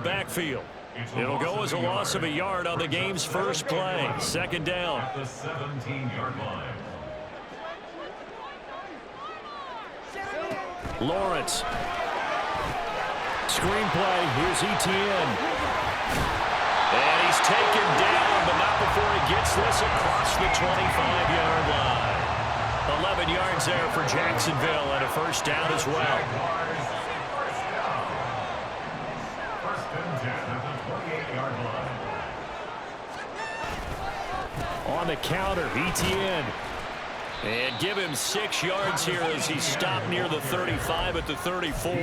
Backfield. It'll go as a loss of a yard on the game's first play. Second down. At the 17-yard line. Lawrence. Screenplay. Here's Etienne. And he's taken down, but not before he gets this across the 25-yard line. 11 yards there for Jacksonville and a first down as well. On the counter, Etienne. And give him 6 yards here as he stopped near the 35 at the 34.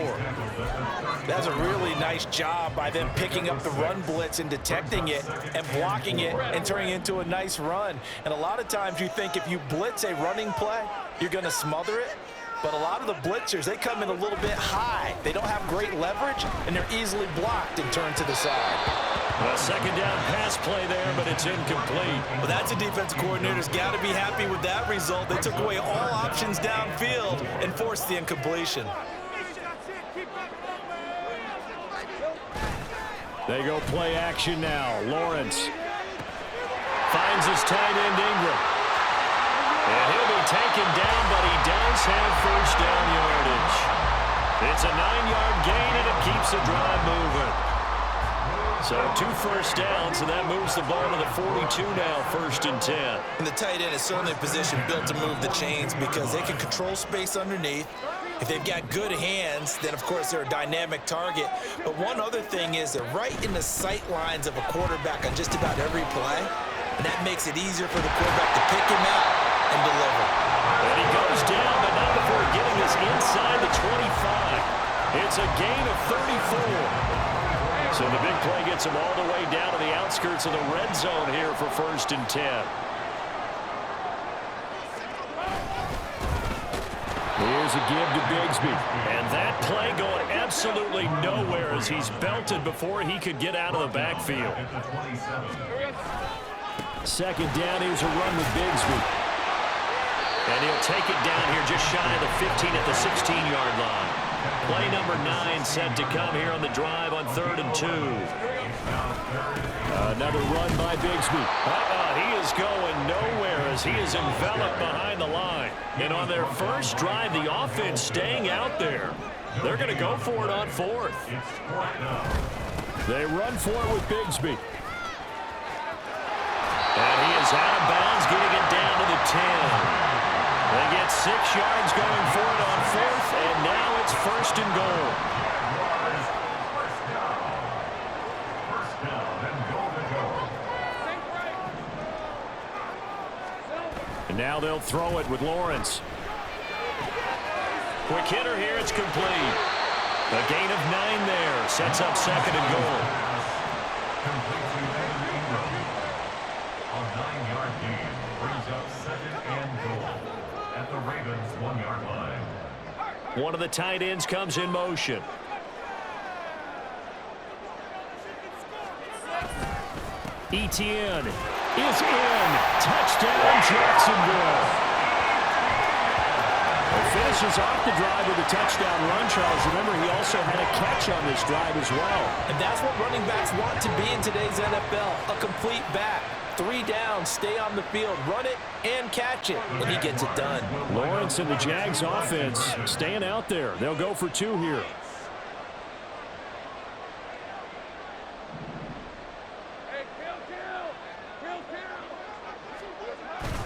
That's a really nice job by them picking up the run blitz and detecting it and blocking it and turning it into a nice run. And a lot of times you think if you blitz a running play, you're going to smother it. But a lot of the blitzers, they come in a little bit high. They don't have great leverage, and they're easily blocked and turned to the side. A second down pass play there, but it's incomplete. Well, that's a defensive coordinator's got to be happy with that result. They took away all options downfield and forced the incompletion. They go play action now. Lawrence finds his tight end Ingram. And he'll be taken down, but he does have first down yardage. It's a 9-yard gain, and it keeps the drive moving. So 2 first downs, and that moves the ball to the 42 now, 1st and 10. And the tight end is certainly a position built to move the chains because they can control space underneath. If they've got good hands, then, of course, they're a dynamic target. But one other thing is they're right in the sight lines of a quarterback on just about every play, and that makes it easier for the quarterback to pick him out and deliver. And he goes down, but not before getting us inside the 25. It's a gain of 34. So the big play gets him all the way down to the outskirts of the red zone here for 1st and 10. Here's a give to Bigsby. And that play going absolutely nowhere as he's belted before he could get out of the backfield. Second down, here's a run with Bigsby. And he'll take it down here just shy of the 15 at the 16-yard line. Play number 9 set to come here on the drive on 3rd and 2. Another run by Bigsby. He is going nowhere as he is enveloped behind the line. And on their first drive, the offense staying out there. They're going to go for it on 4th. They run for it with Bigsby. And he is out of bounds, getting it down to the 10. They get 6 yards going for it on 4th, and now it's 1st and goal. And now they'll throw it with Lawrence. Quick hitter here, it's complete. A gain of 9 there, sets up 2nd and goal. A 9-yard gain brings up 2nd and goal at the Ravens' 1-yard line. One of the tight ends comes in motion. Etienne is in. Touchdown, Jacksonville. He finishes off the drive with a touchdown run, Charles. Remember, he also had a catch on this drive as well. And that's what running backs want to be in today's NFL, a complete back. 3 downs, stay on the field, run it, and catch it, and he gets it done. Lawrence and the Jags offense staying out there. They'll go for 2 here.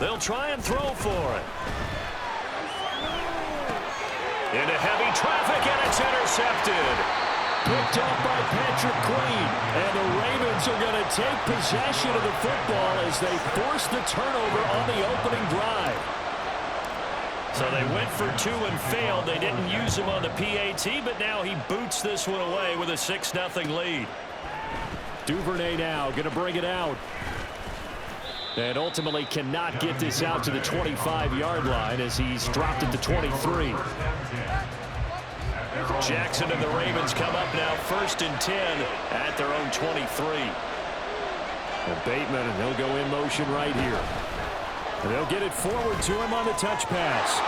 They'll try and throw for it. Into heavy traffic, and it's intercepted. Picked up by Patrick Queen. And the Ravens are going to take possession of the football as they force the turnover on the opening drive. So they went for 2 and failed. They didn't use him on the PAT, but now he boots this one away with a 6-0 lead. Duvernay now going to bring it out. And ultimately cannot get this out to the 25-yard line as he's dropped at the 23. Jackson and the Ravens come up now 1st and 10 at their own 23. And Bateman, and they'll go in motion right here. And they'll get it forward to him on the touch pass.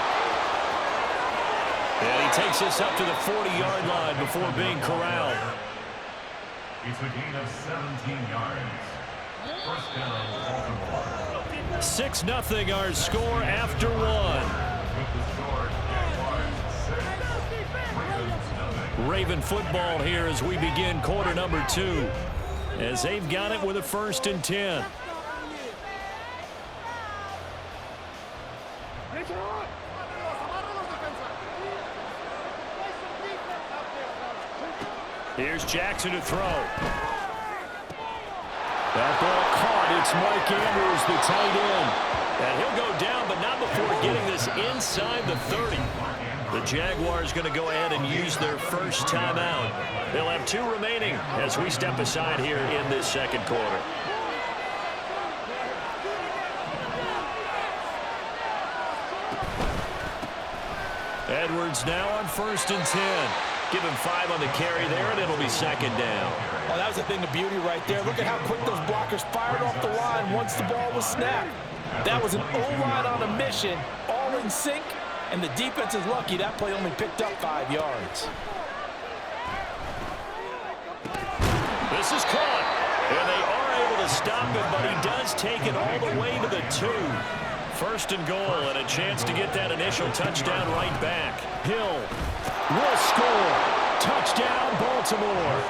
And he takes this up to the 40-yard line before being corralled. It's a gain of 17 yards. First down, Baltimore. 6-0 our score after one. With the score, Jaguars 6, Ravens 0. Raven football here as we begin quarter number 2. As they've got it with a 1st and 10. Here's Jackson to throw. That ball caught. It's Mike Andrews, the tight end. And he'll go down, but not before getting this inside the 30. The Jaguars going to go ahead and use their first timeout. They'll have 2 remaining as we step aside here in this second quarter. Edwards now on 1st and 10. Give him 5 on the carry there, and it'll be 2nd down. Oh, that was a thing of beauty right there. Look at how quick those blockers fired off the line once the ball was snapped. That was an O-line on a mission, all in sync, and the defense is lucky that play only picked up 5 yards. This is caught, and they are able to stop it, but he does take it all the way to the 2. 1st and goal, and a chance to get that initial touchdown right back. Hill will score. Touchdown, Baltimore.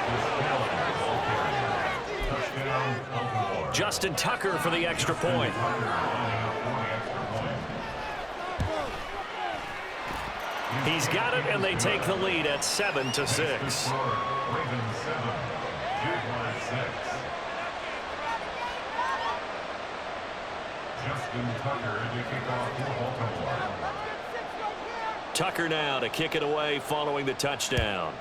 Justin Tucker for the extra point. He's got it, and they take the lead at 7-6. Ravens 7, Jaguars 6. Justin Tucker to kick off for Baltimore. Tucker now to kick it away following the touchdown.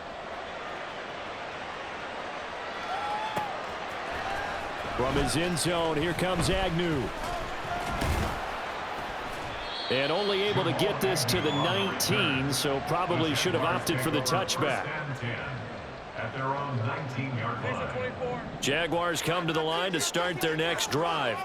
From his end zone, here comes Agnew. And only able to get this to the 19, so probably should have opted for the touchback. At their own 19-yard line. Jaguars come to the line to start their next drive.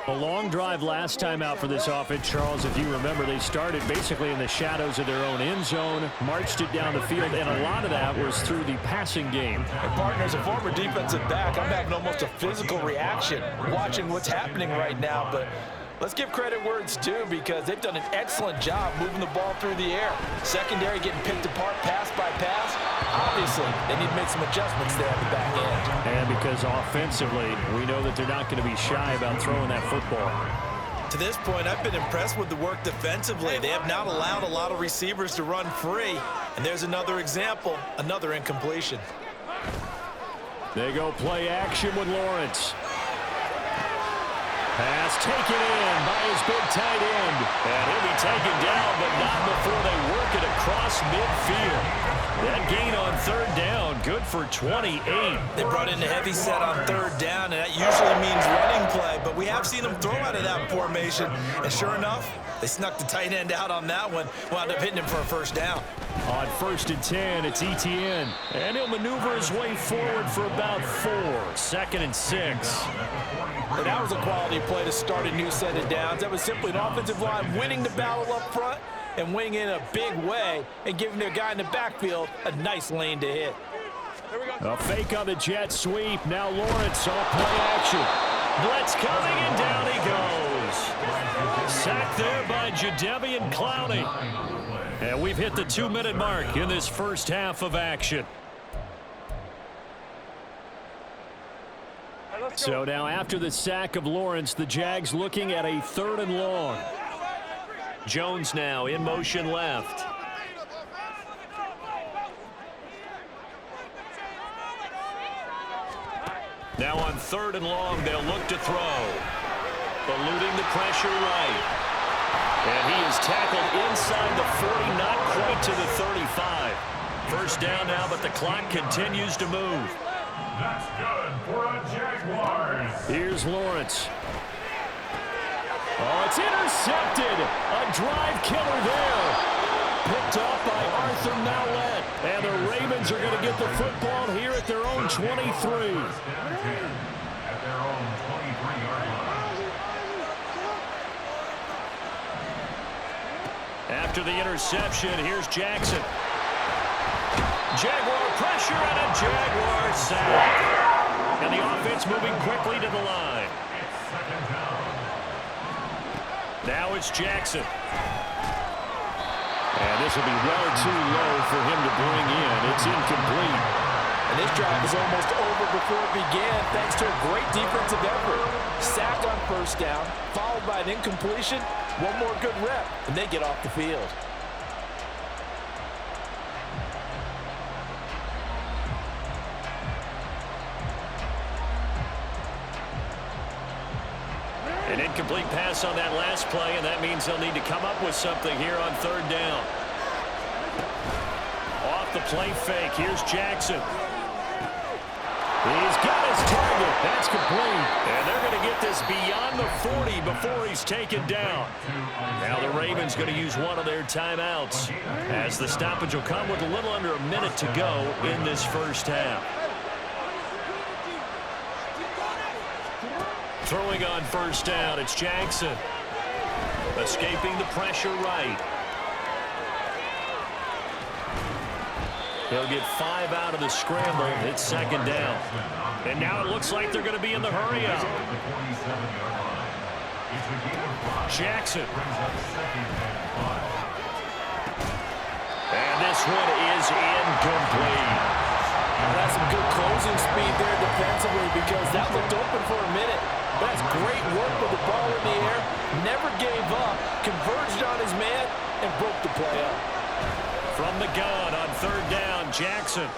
A long drive last time out for this offense, Charles. If you remember, they started basically in the shadows of their own end zone, marched it down the field, and a lot of that was through the passing game. And partner, as a former defensive back, I'm having almost a physical reaction watching what's happening right now. But let's give credit where it's due, because they've done an excellent job moving the ball through the air. Secondary getting picked apart pass by pass. Obviously, they need to make some adjustments there at the back end. And because offensively, we know that they're not going to be shy about throwing that football. To this point, I've been impressed with the work defensively. They have not allowed a lot of receivers to run free. And there's another example, another incompletion. They go play action with Lawrence. Pass taken in by his big tight end. And he'll be taken down, but not before they work it across midfield. That gain on 3rd down, good for 28. They brought in the heavy set on 3rd down, and that usually means running play. But we have seen them throw out of that formation. And sure enough, they snuck the tight end out on that one. Wound up hitting him for a 1st down. On 1st and 10, it's Etienne. And he'll maneuver his way forward for about 4. 2nd and 6. And that was a quality play to start a new set of downs. That was simply an offensive line winning the battle up front and winning in a big way and giving their guy in the backfield a nice lane to hit. A fake on the jet sweep. Now Lawrence off play action. Blitz coming, and down he goes. Sacked there by Jadeveon Clowney. And we've hit the 2-minute mark in this first half of action. So now after the sack of Lawrence, the Jags looking at a 3rd and long. Jones now in motion left. Now on 3rd and long, they'll look to throw. Eluding the pressure right. And he is tackled inside the 40, not quite to the 35. 1st down now, but the clock continues to move. That's good for a Jaguars. Here's Lawrence. Oh, it's intercepted. A drive killer there. Picked up by Arthur Mallett. And the Ravens are going to get the football here at their own 23. At their own 23-yard line. After the interception, here's Jackson. Jaguar pressure and a Jaguar sack. And the offense moving quickly to the line. Now it's Jackson. And this will be well too low for him to bring in. It's incomplete. And this drive is almost over before it began thanks to a great defensive effort. Sack on first down, followed by an incompletion. One more good rep, and they get off the field. An incomplete pass on that last play, and that means they'll need to come up with something here on third down. Off the play fake, here's Jackson. He's got his target. That's complete. And they're going to get this beyond the 40 before he's taken down. Now the Ravens going to use one of their timeouts, as the stoppage will come with a little under a minute to go in this first half. Throwing on first down, it's Jackson. Escaping the pressure right. He'll get 5 out of the scramble. It's second down. And now it looks like they're going to be in the hurry out. Jackson. And this one is incomplete. That's some good closing speed there defensively, because that looked open for a minute. But that's great work with the ball in the air. Never gave up, converged on his man, and broke the play up. From the gun on third down, Jackson.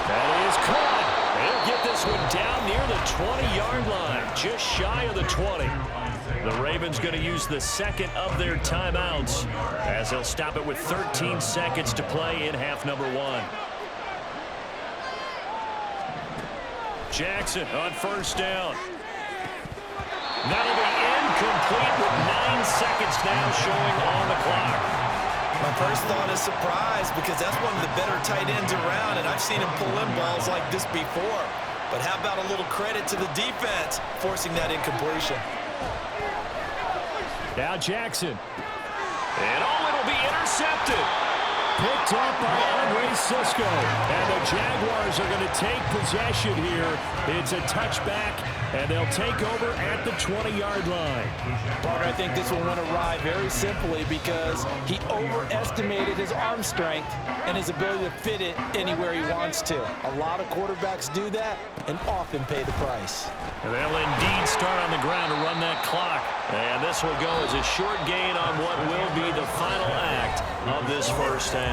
That is caught. They'll get this one down near the 20-yard line, just shy of the 20. The Ravens going to use the second of their timeouts, as they'll stop it with 13 seconds to play in half number 1. Jackson on first down. That'll be incomplete with 9 seconds now showing on the clock. My first thought is surprise, because that's one of the better tight ends around, and I've seen him pull in balls like this before. But how about a little credit to the defense forcing that incompletion? Now Jackson. And it'll be intercepted. Picked up by Andre Cisco. And the Jaguars are going to take possession here. It's a touchback, and they'll take over at the 20-yard line. Parker, I think this will win a ride very simply, because he overestimated his arm strength and his ability to fit it anywhere he wants to. A lot of quarterbacks do that and often pay the price. And they'll indeed start on the ground to run that clock. And this will go as a short gain on what will be the final act of this first half.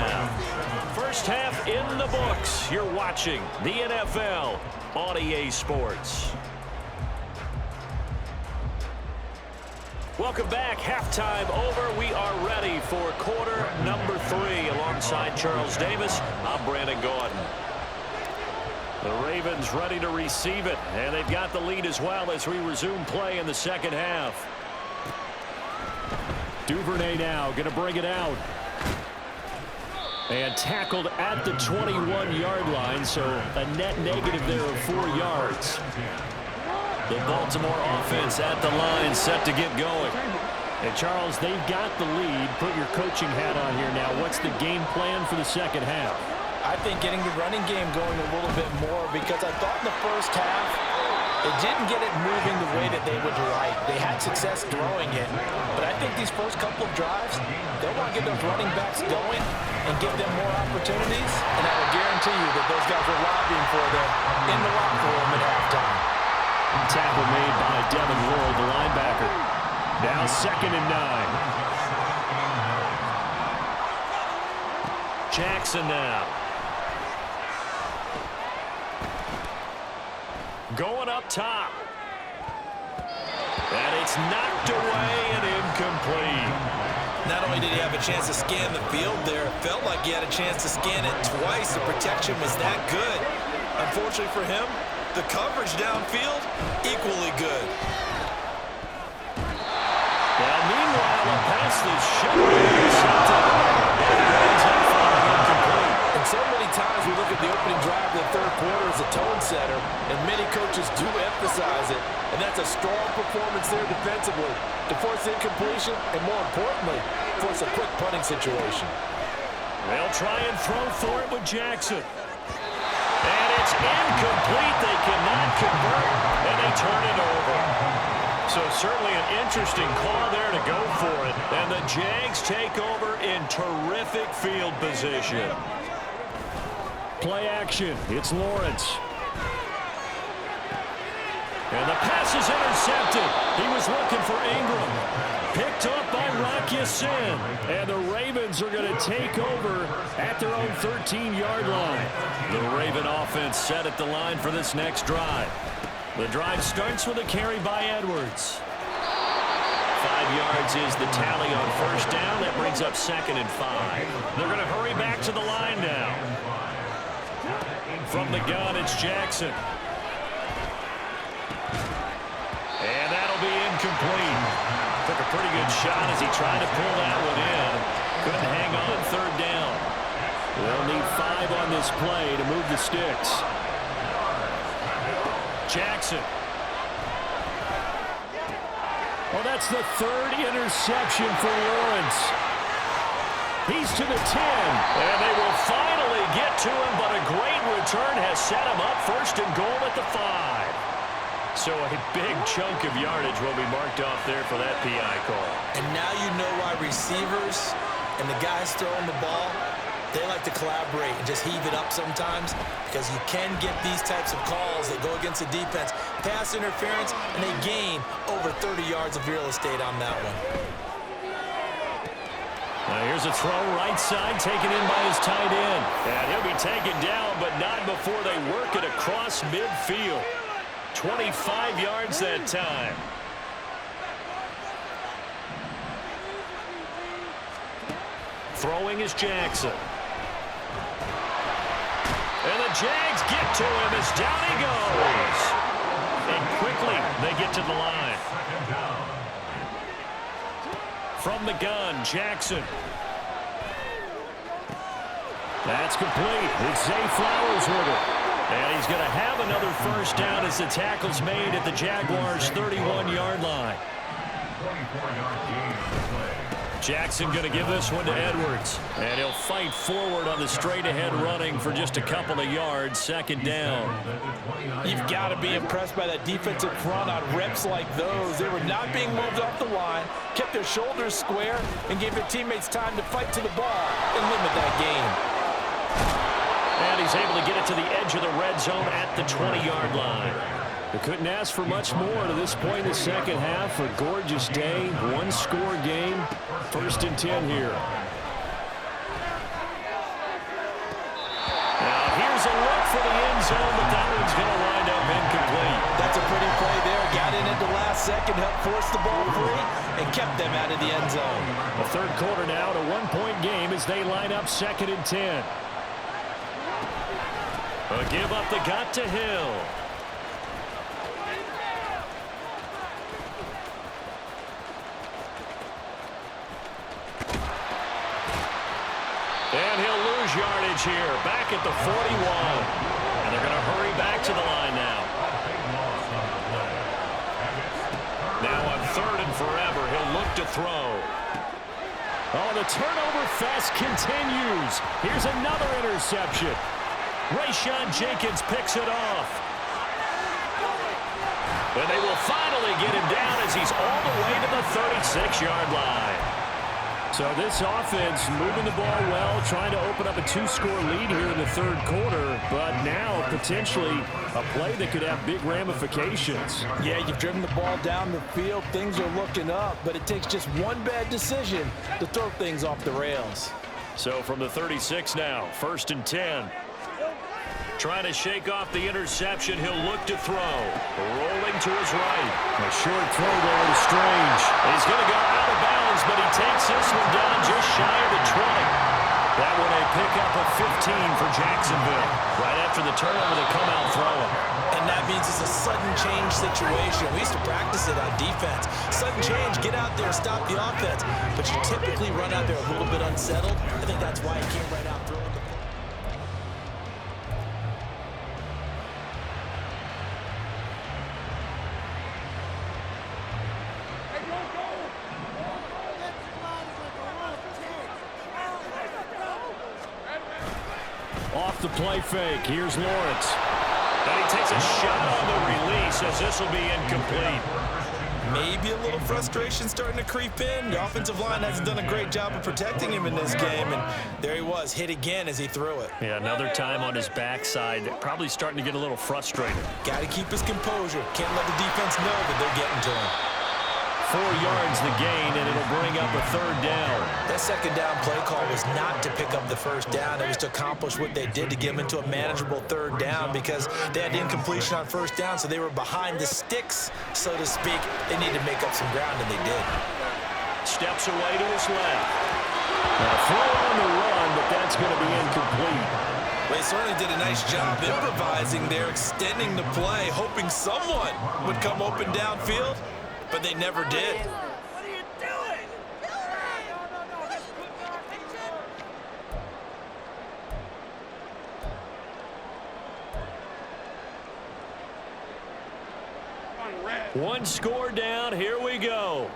First half in the books. You're watching the NFL on EA Sports. Welcome back. Halftime over. We are ready for quarter number 3. Alongside Charles Davis, I'm Brandon Gordon. The Ravens ready to receive it, and they've got the lead as well as we resume play in the second half. Duvernay now going to bring it out. And tackled at the 21-yard line, so a net negative there of 4 yards. The Baltimore offense at the line, set to get going. And Charles, they've got the lead. Put your coaching hat on here now. What's the game plan for the second half? I think getting the running game going a little bit more, because I thought in the first half it didn't get it moving the way that they would like. They had success throwing it, but I think these first couple of drives, they'll want to get those running backs going and give them more opportunities, and I will guarantee you that those guys are lobbying for them in the locker room at halftime. Tackle made by Devin Worrell, the linebacker. Now 2nd and 9. Jackson now. Going up top. And it's knocked away and incomplete. Not only did he have a chance to scan the field there, it felt like he had a chance to scan it twice. The protection was that good. Unfortunately for him, the coverage downfield, equally good. Now, meanwhile, a pass that should be intercepted. And so many times we look at the opening drive of the third quarter as a tone setter, and many coaches do emphasize it. And that's a strong performance there defensively to force incompletion and, more importantly, force a quick punting situation. They'll try and throw for it with Jackson. And it's incomplete. They cannot convert, and they turn it over. So certainly an interesting call there to go for it. And the Jags take over in terrific field position. Play action. It's Lawrence. And the pass is intercepted. He was looking for Ingram. Picked up by Rock Ya-Sin. And the Ravens are going to take over at their own 13-yard line. The Raven offense set at the line for this next drive. The drive starts with a carry by Edwards. 5 yards is the tally on first down. That brings up 2nd and 5. They're going to hurry back to the line now. From the gun, it's Jackson. And that'll be incomplete. Took a pretty good shot as he tried to pull that one in. Couldn't hang on 3rd down. They'll need 5 on this play to move the sticks. Jackson. Well, that's the 3rd interception for Lawrence. He's to the 10, and they will finally get to him, but a great return has set him up 1st and goal at the 5. So a big chunk of yardage will be marked off there for that PI call. And now you know why receivers and the guys throwing the ball, they like to collaborate and just heave it up sometimes, because you can get these types of calls that go against the defense, pass interference, and they gain over 30 yards of real estate on that one. Now here's a throw right side taken in by his tight end. And he'll be taken down, but not before they work it across midfield. 25 yards that time. Throwing is Jackson. And the Jags get to him as down he goes. And quickly they get to the line. From the gun, Jackson. That's complete. It's Zay Flowers with it. And he's going to have another 1st down as the tackle's made at the Jaguars' 31-yard line. Jackson going to give this one to Edwards. And he'll fight forward on the straight-ahead running for just a couple of yards. 2nd down. You've got to be impressed by that defensive front on reps like those. They were not being moved off the line, kept their shoulders square, and gave their teammates time to fight to the ball and limit that game. And he's able to get it to the edge of the red zone at the 20-yard line. They couldn't ask for much more to this point in the second half. A gorgeous day, 1-score game. 1st and 10 here. Now here's a look for the end zone, but that one's going to wind up incomplete. That's a pretty play there. Got in at the last second, helped force the ball free, and kept them out of the end zone. The 3rd quarter now, a 1-point game as they line up 2nd and 10. A give up the gut to Hill. And he'll lose yardage here, back at the 41. And they're going to hurry back to the line now. Now on 3rd and forever, he'll look to throw. Oh, the turnover fest continues. Here's another interception. Rayshawn Jenkins picks it off. And they will finally get him down as he's all the way to the 36-yard line. So this offense moving the ball well, trying to open up a 2-score lead here in the 3rd quarter, but now potentially a play that could have big ramifications. Yeah, you've driven the ball down the field. Things are looking up, but it takes just one bad decision to throw things off the rails. So from the 36 now, 1st and 10. Trying to shake off the interception. He'll look to throw. Rolling to his right. A short throw there to Strange. He's going to go out of bounds, but he takes this one down just shy of the 20. That one a pickup of 15 for Jacksonville. Right after the turnover, they come out throwing. And that means it's a sudden change situation. We used to practice it on defense. Sudden change, get out there, stop the offense. But you typically run out there a little bit unsettled. I think that's why he came right out throwing the ball. Off the play fake. Here's Lawrence. And he takes a shot on the release as this will be incomplete. Maybe a little frustration starting to creep in. The offensive line hasn't done a great job of protecting him in this game, and there he was, hit again as he threw it. Yeah, another time on his backside, probably starting to get a little frustrated. Got to keep his composure. Can't let the defense know that they're getting to him. 4 yards the gain, and it'll bring up a 3rd down. That 2nd down play call was not to pick up the 1st down. It was to accomplish what they did to get them into a manageable 3rd down because they had incompletion on 1st down, so they were behind the sticks, so to speak. They needed to make up some ground, and they did. Steps away to his left. Throw on the run, but that's going to be incomplete. They certainly did a nice job improvising there, extending the play, hoping someone would come open downfield, but they never did. What are you doing? One score down. Here we go.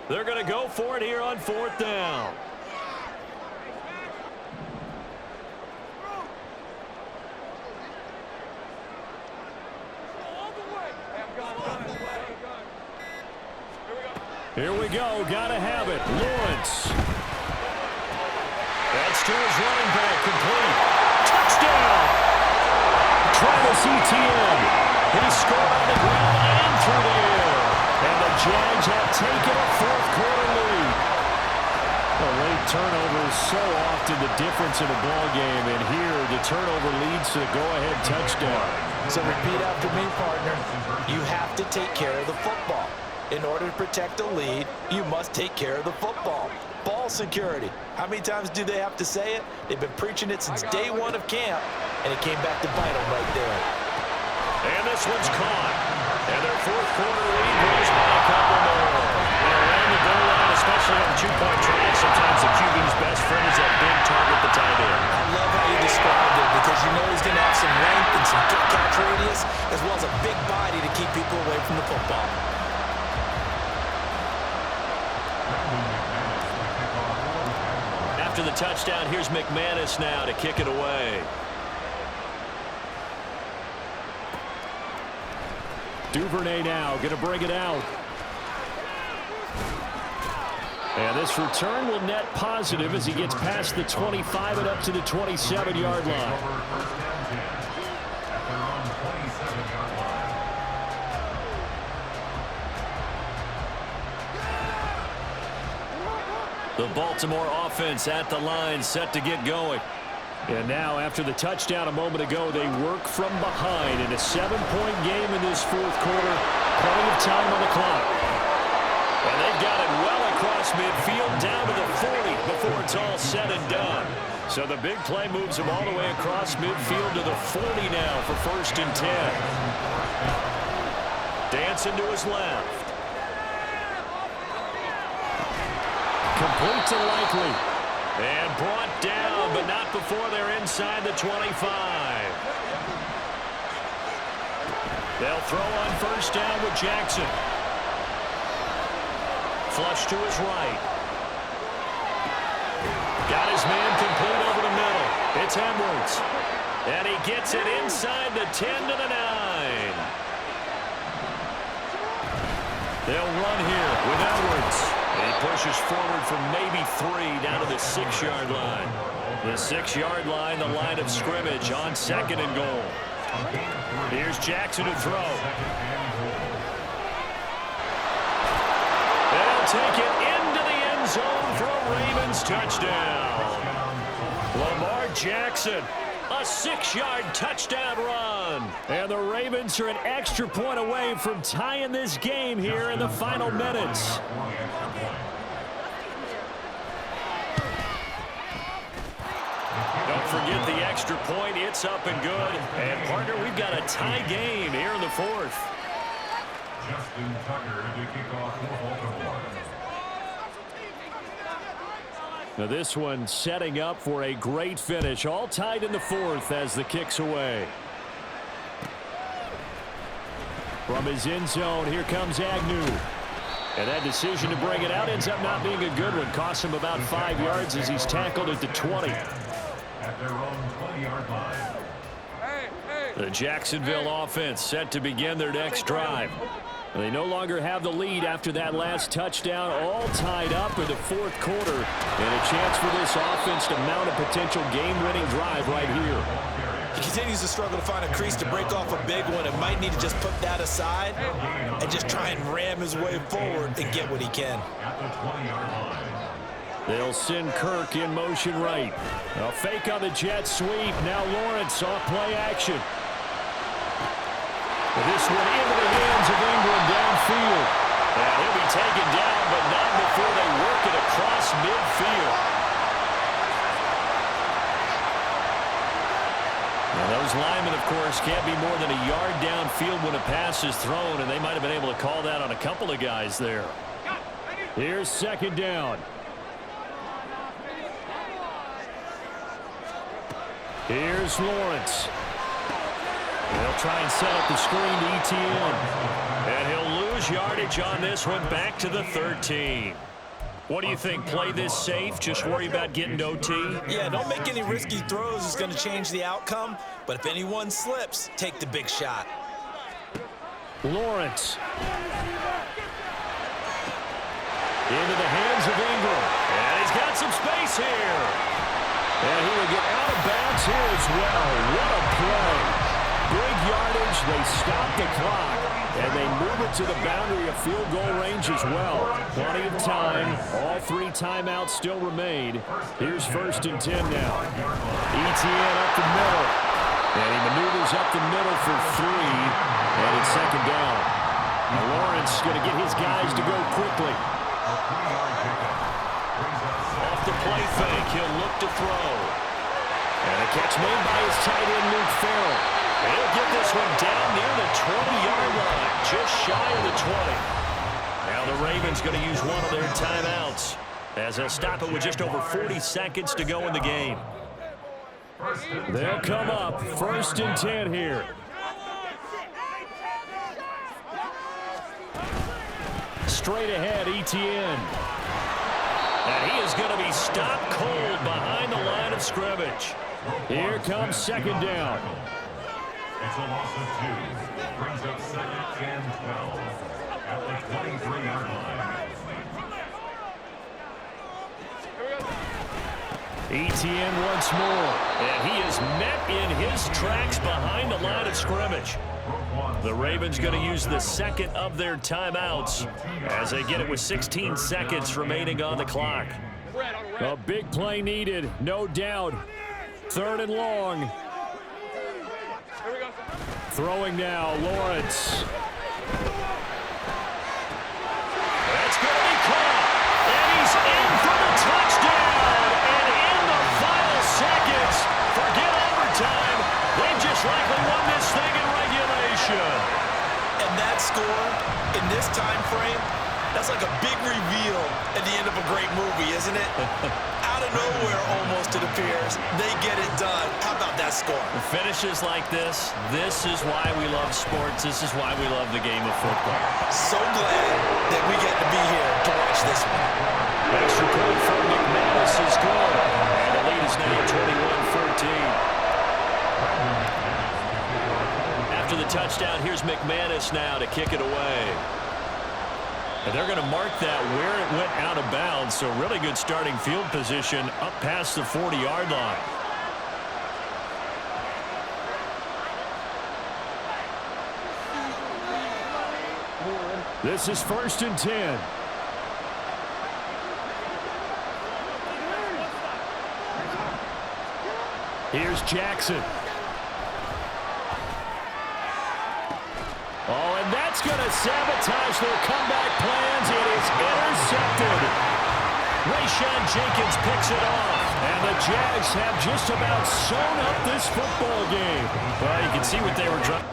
They're going to go for it here on 4th down. Here we go. Got to have it. Lawrence. That's to his running back. Complete. Touchdown. Travis Etienne. He scored on the ground and through the air. And the Jags have taken a 4th quarter lead. A late turnover is so often the difference in a ball game. And here the turnover leads to the go-ahead touchdown. So repeat after me, partner. You have to take care of the football. In order to protect a lead, you must take care of the football. Ball security. How many times do they have to say it? They've been preaching it since day 1 of camp, and it came back to bite them right there. And this one's caught. And their 4th quarter lead grows by a couple more. And around the goal line, especially on 2-point tries, sometimes the QB's best friend is that big target, the tight end. I love how you described it because you know he's going to have some length and some catch radius, as well as a big body to keep people away from the football. After the touchdown, here's McManus now to kick it away. Duvernay now going to bring it out. And this return will net positive as he gets past the 25 and up to the 27-yard line. The Baltimore offense at the line, set to get going. And now, after the touchdown a moment ago, they work from behind in a 7-point game in this 4th quarter. Plenty of time on the clock. And they've got it well across midfield, down to the 40 before it's all said and done. So the big play moves him all the way across midfield to the 40 now for 1st and 10. Dancing to his left. Complete to Likely. And brought down, but not before they're inside the 25. They'll throw on 1st down with Jackson. Flush to his right. Got his man complete over the middle. It's Edwards. And he gets it inside the 10 to the 9. They'll run here with Edwards. He pushes forward from maybe 3 down to the 6-yard line. The 6-yard line, the line of scrimmage on 2nd and goal. Here's Jackson to throw. They'll take it into the end zone for a Ravens touchdown. Lamar Jackson, a 6-yard touchdown run. And the Ravens are an extra point away from tying this game here in the final minutes. Don't forget the extra point. It's up and good. And, partner, we've got a tie game here in the 4th. Justin Tucker to kick off for Baltimore. Now this one setting up for a great finish. All tied in the 4th as the kick's away. From his end zone, here comes Agnew. And that decision to bring it out ends up not being a good one. Costs him about 5 yards as he's tackled at the 20. At their own 20-yard line. The Jacksonville offense set to begin their next drive. They no longer have the lead after that last touchdown, all tied up in the fourth quarter, and a chance for this offense to mount a potential game-winning drive right here. He continues to struggle to find a crease to break off a big one and might need to just put that aside and just try and ram his way forward and get what he can. At the 20-yard line. They'll send Kirk in motion right. A fake on the jet sweep. Now Lawrence off play action. This one into the hands of Ingram downfield. And he'll be taken down, but not before they work it across midfield. And those linemen, of course, can't be more than a yard downfield when a pass is thrown, and they might have been able to call that on a couple of guys there. Here's second down. Here's Lawrence. They'll try and set up the screen to ETN. And he'll lose yardage on this one, back to the 13. What do you think? Play this safe? Just worry about getting to OT? Yeah, don't make any risky throws. It's going to change the outcome. But if anyone slips, take the big shot. Lawrence. Into the hands of Ingram. And he's got some space here. And he will get out of bounds here as well. What a play. Big yardage. They stop the clock. And they move it to the boundary of field goal range as well. Plenty of time. All three timeouts still remain. Here's 1st and 10 now. ETN up the middle. And he maneuvers up the middle for 3. And it's second down. Now Lawrence going to get his guys to go quickly. Off the play fake, he'll look to throw. And a catch made by his tight end, Luke Farrell. He'll get this one down near the 20-yard line, just shy of the 20. Now the Ravens going to use one of their timeouts as they'll stop it with just over 40 seconds to go in the game. They'll come up 1st and 10 here. Straight ahead, ETN. And he is going to be stopped cold behind the line of scrimmage. Here comes second down. It's a loss of 2. Brings up 2nd and 12 at the 23-yard line. ETN once more. And he is met in his tracks behind the line of scrimmage. The Ravens going to use the second of their timeouts as they get it with 16 seconds remaining on the clock. A big play needed, no doubt. 3rd and long. Throwing now, Lawrence. That's going to be caught. And he's in for the touchdown. And in the final seconds, forget overtime. They've just likely won this thing in regulation. And that score in this time frame, that's like a big reveal at the end of a great movie, isn't it? Out of nowhere, almost, it appears. They get it done. How about that score? Finishes like this is why we love sports. This is why we love the game of football. So glad that we get to be here to watch this one. Extra point from McManus is good. And the lead is now 21-14. After the touchdown, here's McManus now to kick it away. And they're going to mark that where it went out of bounds. So really good starting field position up past the 40-yard line. This is 1st and 10. Here's Jackson. Oh, and that's going to sabotage their comeback plans. It is intercepted. Rayshawn Jenkins picks it off. And the Jags have just about sewn up this football game. Well, you can see what they were trying.